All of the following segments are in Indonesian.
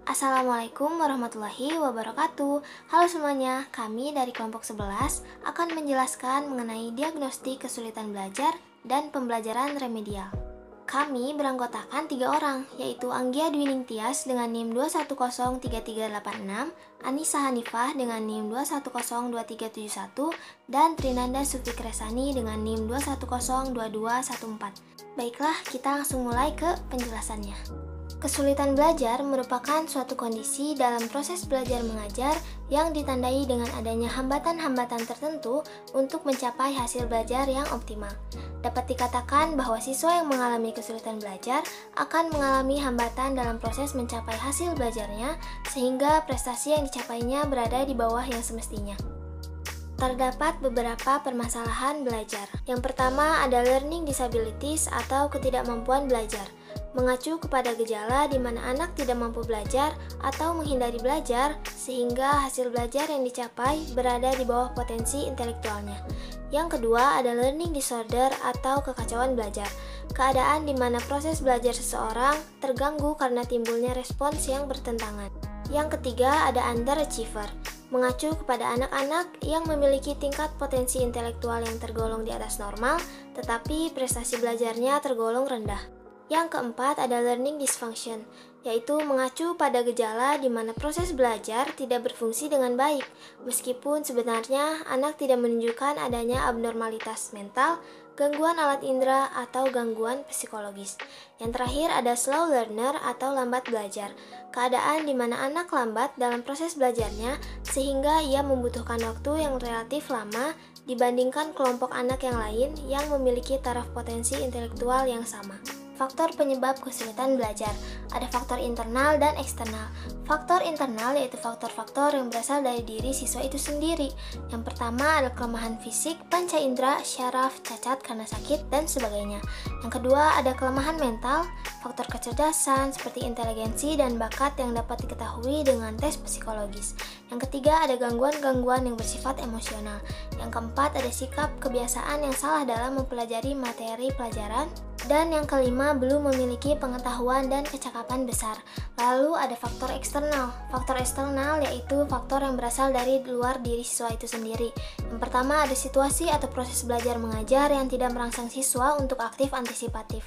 Assalamualaikum warahmatullahi wabarakatuh. Halo semuanya, kami dari kelompok 11 akan menjelaskan mengenai diagnostik kesulitan belajar dan pembelajaran remedial. Kami beranggotakan 3 orang, yaitu Anggia Dwi Ningtyas dengan NIM 2103386, Anissa Hanifah dengan NIM 2102371, dan Trinanda Sufikresani dengan NIM 2102214. Baiklah, kita langsung mulai ke penjelasannya. Kesulitan belajar merupakan suatu kondisi dalam proses belajar mengajar yang ditandai dengan adanya hambatan-hambatan tertentu untuk mencapai hasil belajar yang optimal. Dapat dikatakan bahwa siswa yang mengalami kesulitan belajar akan mengalami hambatan dalam proses mencapai hasil belajarnya, sehingga prestasi yang dicapainya berada di bawah yang semestinya. Terdapat beberapa permasalahan belajar. Yang pertama ada learning disabilities atau ketidakmampuan belajar. Mengacu kepada gejala di mana anak tidak mampu belajar atau menghindari belajar sehingga hasil belajar yang dicapai berada di bawah potensi intelektualnya. Yang kedua ada learning disorder atau kekacauan belajar. Keadaan di mana proses belajar seseorang terganggu karena timbulnya respons yang bertentangan. Yang ketiga ada underachiever. Mengacu kepada anak-anak yang memiliki tingkat potensi intelektual yang tergolong di atas normal, tetapi prestasi belajarnya tergolong rendah. Yang keempat ada learning dysfunction, yaitu mengacu pada gejala di mana proses belajar tidak berfungsi dengan baik, meskipun sebenarnya anak tidak menunjukkan adanya abnormalitas mental, gangguan alat indera, atau gangguan psikologis. Yang terakhir ada slow learner atau lambat belajar, keadaan di mana anak lambat dalam proses belajarnya sehingga ia membutuhkan waktu yang relatif lama dibandingkan kelompok anak yang lain yang memiliki taraf potensi intelektual yang sama. Faktor penyebab kesulitan belajar. Ada faktor internal dan eksternal. Faktor internal yaitu faktor-faktor yang berasal dari diri siswa itu sendiri. Yang pertama ada kelemahan fisik, panca indera, syaraf, cacat karena sakit, dan sebagainya. Yang kedua ada kelemahan mental, faktor kecerdasan seperti inteligensi dan bakat yang dapat diketahui dengan tes psikologis. Yang ketiga ada gangguan-gangguan yang bersifat emosional. Yang keempat ada sikap kebiasaan yang salah dalam mempelajari materi pelajaran. Dan yang kelima, belum memiliki pengetahuan dan kecakapan besar. Lalu ada faktor eksternal. Faktor eksternal yaitu faktor yang berasal dari luar diri siswa itu sendiri. Yang pertama ada situasi atau proses belajar mengajar yang tidak merangsang siswa untuk aktif antisipatif.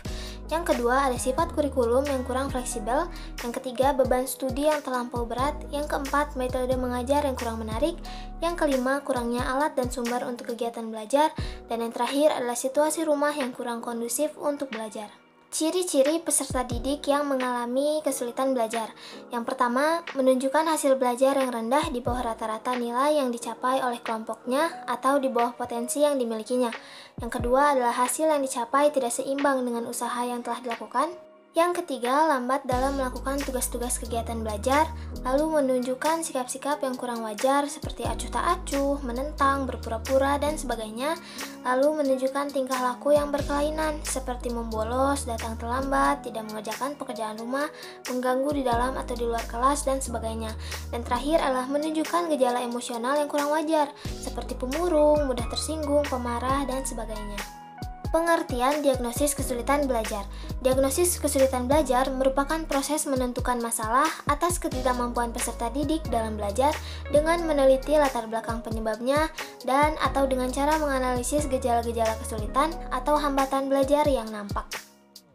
Yang kedua ada sifat kurikulum yang kurang fleksibel. Yang ketiga beban studi yang terlampau berat. Yang keempat metode mengajar yang kurang menarik. Yang kelima kurangnya alat dan sumber untuk kegiatan belajar. Dan yang terakhir adalah situasi rumah yang kurang kondusif untuk belajar. Ciri-ciri peserta didik yang mengalami kesulitan belajar. Yang pertama, menunjukkan hasil belajar yang rendah di bawah rata-rata nilai yang dicapai oleh kelompoknya atau di bawah potensi yang dimilikinya. Yang kedua adalah hasil yang dicapai tidak seimbang dengan usaha yang telah dilakukan. Yang ketiga, lambat dalam melakukan tugas-tugas kegiatan belajar, lalu menunjukkan sikap-sikap yang kurang wajar seperti acuh tak acuh, menentang, berpura-pura, dan sebagainya, lalu menunjukkan tingkah laku yang berkelainan seperti membolos, datang terlambat, tidak mengerjakan pekerjaan rumah, mengganggu di dalam atau di luar kelas, dan sebagainya. Dan terakhir adalah menunjukkan gejala emosional yang kurang wajar seperti pemurung, mudah tersinggung, pemarah, dan sebagainya. Pengertian diagnosis kesulitan belajar. Diagnosis kesulitan belajar merupakan proses menentukan masalah atas ketidakmampuan peserta didik dalam belajar dengan meneliti latar belakang penyebabnya dan atau dengan cara menganalisis gejala-gejala kesulitan atau hambatan belajar yang nampak.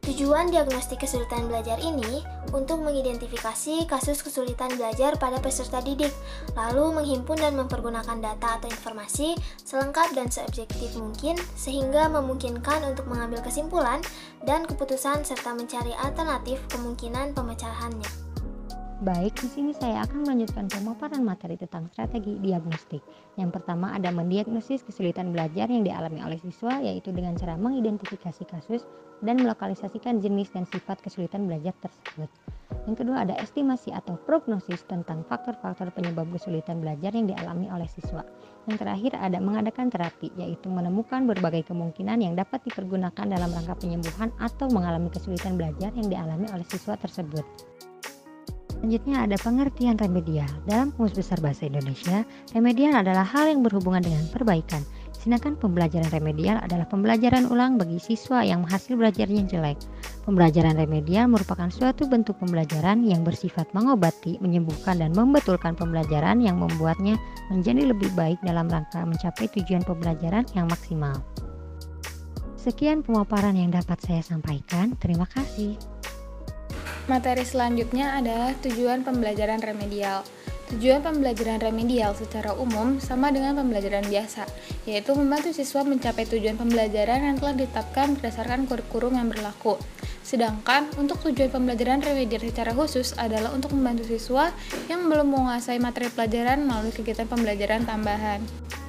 Tujuan diagnostik kesulitan belajar ini untuk mengidentifikasi kasus kesulitan belajar pada peserta didik, lalu menghimpun dan mempergunakan data atau informasi selengkap dan seobjektif mungkin sehingga memungkinkan untuk mengambil kesimpulan dan keputusan serta mencari alternatif kemungkinan pemecahannya. Baik, di sini saya akan melanjutkan pemaparan materi tentang strategi diagnostik. Yang pertama ada mendiagnosis kesulitan belajar yang dialami oleh siswa, yaitu dengan cara mengidentifikasi kasus dan melokalisasikan jenis dan sifat kesulitan belajar tersebut. Yang kedua ada estimasi atau prognosis tentang faktor-faktor penyebab kesulitan belajar yang dialami oleh siswa. Yang terakhir ada mengadakan terapi, yaitu menemukan berbagai kemungkinan yang dapat dipergunakan dalam rangka penyembuhan atau mengalami kesulitan belajar yang dialami oleh siswa tersebut. Selanjutnya ada pengertian remedial. Dalam Kamus Besar Bahasa Indonesia, remedial adalah hal yang berhubungan dengan perbaikan. Sedangkan pembelajaran remedial adalah pembelajaran ulang bagi siswa yang hasil belajarnya jelek. Pembelajaran remedial merupakan suatu bentuk pembelajaran yang bersifat mengobati, menyembuhkan, dan membetulkan pembelajaran yang membuatnya menjadi lebih baik dalam rangka mencapai tujuan pembelajaran yang maksimal. Sekian pemaparan yang dapat saya sampaikan. Terima kasih. Materi selanjutnya adalah tujuan pembelajaran remedial. Tujuan pembelajaran remedial secara umum sama dengan pembelajaran biasa, yaitu membantu siswa mencapai tujuan pembelajaran yang telah ditetapkan berdasarkan kurikulum yang berlaku. Sedangkan untuk tujuan pembelajaran remedial secara khusus adalah untuk membantu siswa yang belum menguasai materi pelajaran melalui kegiatan pembelajaran tambahan.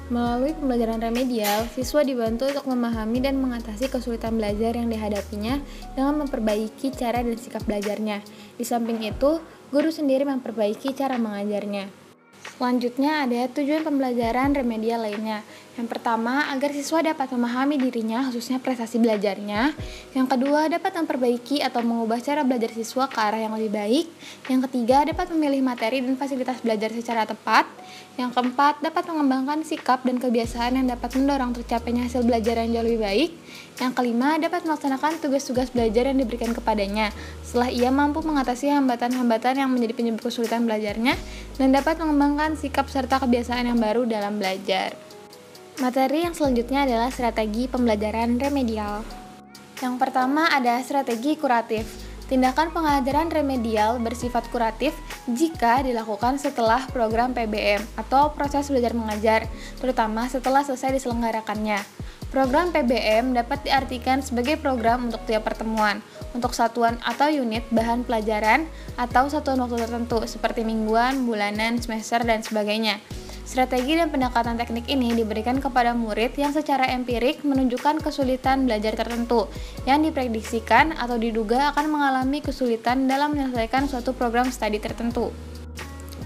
Melalui pembelajaran remedial, siswa dibantu untuk memahami dan mengatasi kesulitan belajar yang dihadapinya dengan memperbaiki cara dan sikap belajarnya. Di samping itu, guru sendiri memperbaiki cara mengajarnya. Selanjutnya ada tujuan pembelajaran remedial lainnya. Yang pertama, agar siswa dapat memahami dirinya, khususnya prestasi belajarnya. Yang kedua, dapat memperbaiki atau mengubah cara belajar siswa ke arah yang lebih baik. Yang ketiga, dapat memilih materi dan fasilitas belajar secara tepat. Yang keempat, dapat mengembangkan sikap dan kebiasaan yang dapat mendorong tercapainya hasil belajar yang jauh lebih baik. Yang kelima, dapat melaksanakan tugas-tugas belajar yang diberikan kepadanya setelah ia mampu mengatasi hambatan-hambatan yang menjadi penyebab kesulitan belajarnya dan dapat mengembangkan sikap serta kebiasaan yang baru dalam belajar. Materi yang selanjutnya adalah strategi pembelajaran remedial. Yang pertama ada strategi kuratif. Tindakan pengajaran remedial bersifat kuratif jika dilakukan setelah program PBM atau proses belajar mengajar, terutama setelah selesai diselenggarakannya. Program PBM dapat diartikan sebagai program untuk tiap pertemuan, untuk satuan atau unit bahan pelajaran, atau satuan waktu tertentu seperti mingguan, bulanan, semester, dan sebagainya. Strategi dan pendekatan teknik ini diberikan kepada murid yang secara empirik menunjukkan kesulitan belajar tertentu yang diprediksikan atau diduga akan mengalami kesulitan dalam menyelesaikan suatu program studi tertentu.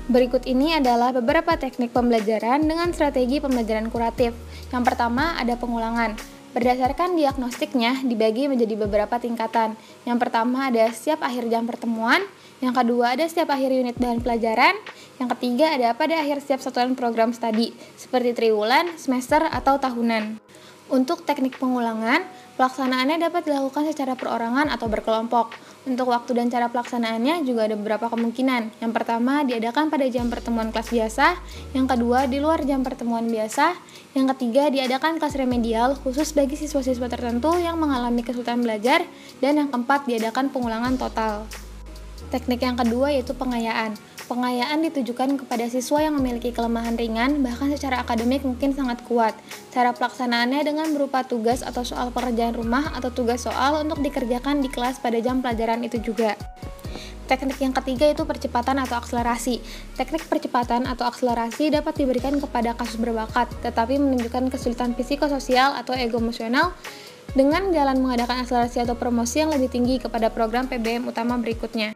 Berikut ini adalah beberapa teknik pembelajaran dengan strategi pembelajaran kuratif. Yang pertama ada pengulangan. Berdasarkan diagnostiknya dibagi menjadi beberapa tingkatan. Yang pertama ada setiap akhir jam pertemuan. Yang kedua ada setiap akhir unit bahan pelajaran. Yang ketiga ada pada akhir setiap satuan program studi, seperti triwulan, semester, atau tahunan. Untuk teknik pengulangan, pelaksanaannya dapat dilakukan secara perorangan atau berkelompok. Untuk waktu dan cara pelaksanaannya juga ada beberapa kemungkinan. Yang pertama, diadakan pada jam pertemuan kelas biasa. Yang kedua, di luar jam pertemuan biasa. Yang ketiga, diadakan kelas remedial khusus bagi siswa-siswa tertentu yang mengalami kesulitan belajar. Dan yang keempat, diadakan pengulangan total. Teknik yang kedua yaitu pengayaan. Pengayaan ditujukan kepada siswa yang memiliki kelemahan ringan, bahkan secara akademik mungkin sangat kuat. Cara pelaksanaannya dengan berupa tugas atau soal pekerjaan rumah atau tugas soal untuk dikerjakan di kelas pada jam pelajaran itu juga. Teknik yang ketiga itu percepatan atau akselerasi. Teknik percepatan atau akselerasi dapat diberikan kepada kasus berbakat, tetapi menunjukkan kesulitan psikososial atau ego emosional dengan jalan mengadakan akselerasi atau promosi yang lebih tinggi kepada program PBM utama berikutnya.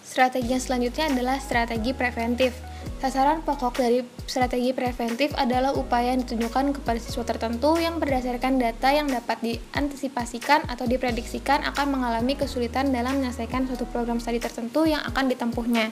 Strategi yang selanjutnya adalah strategi preventif. Sasaran pokok dari strategi preventif adalah upaya yang ditujukan kepada siswa tertentu yang berdasarkan data yang dapat diantisipasikan atau diprediksikan akan mengalami kesulitan dalam menyelesaikan suatu program studi tertentu yang akan ditempuhnya.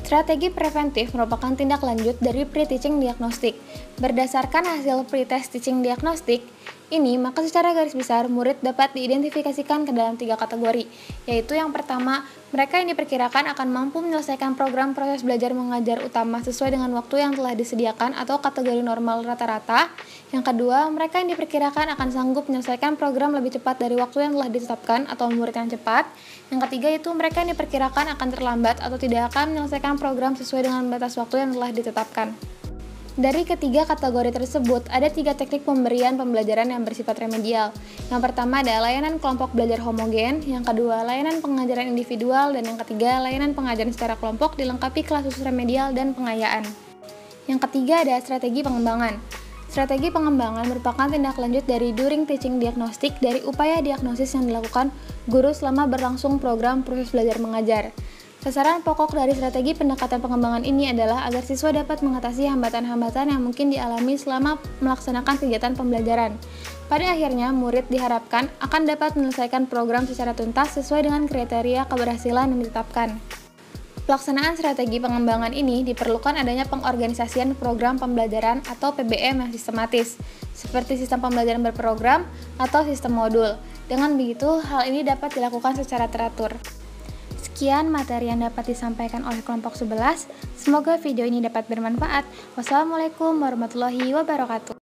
Strategi preventif merupakan tindak lanjut dari pre-teaching diagnostik. Berdasarkan hasil pre-test teaching diagnostik ini, maka secara garis besar murid dapat diidentifikasikan ke dalam 3 kategori, yaitu yang pertama, mereka yang diperkirakan akan mampu menyelesaikan program proses belajar mengajar utama sesuai dengan waktu yang telah disediakan atau kategori normal rata-rata. Yang kedua, mereka yang diperkirakan akan sanggup menyelesaikan program lebih cepat dari waktu yang telah ditetapkan atau murid yang cepat. Yang ketiga itu mereka yang diperkirakan akan terlambat atau tidak akan menyelesaikan program sesuai dengan batas waktu yang telah ditetapkan. Dari ketiga kategori tersebut, ada 3 teknik pemberian pembelajaran yang bersifat remedial. Yang pertama ada layanan kelompok belajar homogen, yang kedua layanan pengajaran individual, dan yang ketiga layanan pengajaran secara kelompok dilengkapi kelas khusus remedial dan pengayaan. Yang ketiga ada strategi pengembangan. Strategi pengembangan merupakan tindak lanjut dari during teaching diagnostik dari upaya diagnosis yang dilakukan guru selama berlangsung program proses belajar mengajar. Sasaran pokok dari strategi pendekatan pengembangan ini adalah agar siswa dapat mengatasi hambatan-hambatan yang mungkin dialami selama melaksanakan kegiatan pembelajaran. Pada akhirnya, murid diharapkan akan dapat menyelesaikan program secara tuntas sesuai dengan kriteria keberhasilan yang ditetapkan. Pelaksanaan strategi pengembangan ini diperlukan adanya pengorganisasian program pembelajaran atau PBM yang sistematis, seperti sistem pembelajaran berprogram atau sistem modul. Dengan begitu, hal ini dapat dilakukan secara teratur. Sekian materi yang dapat disampaikan oleh kelompok 11. Semoga video ini dapat bermanfaat. Wassalamualaikum warahmatullahi wabarakatuh.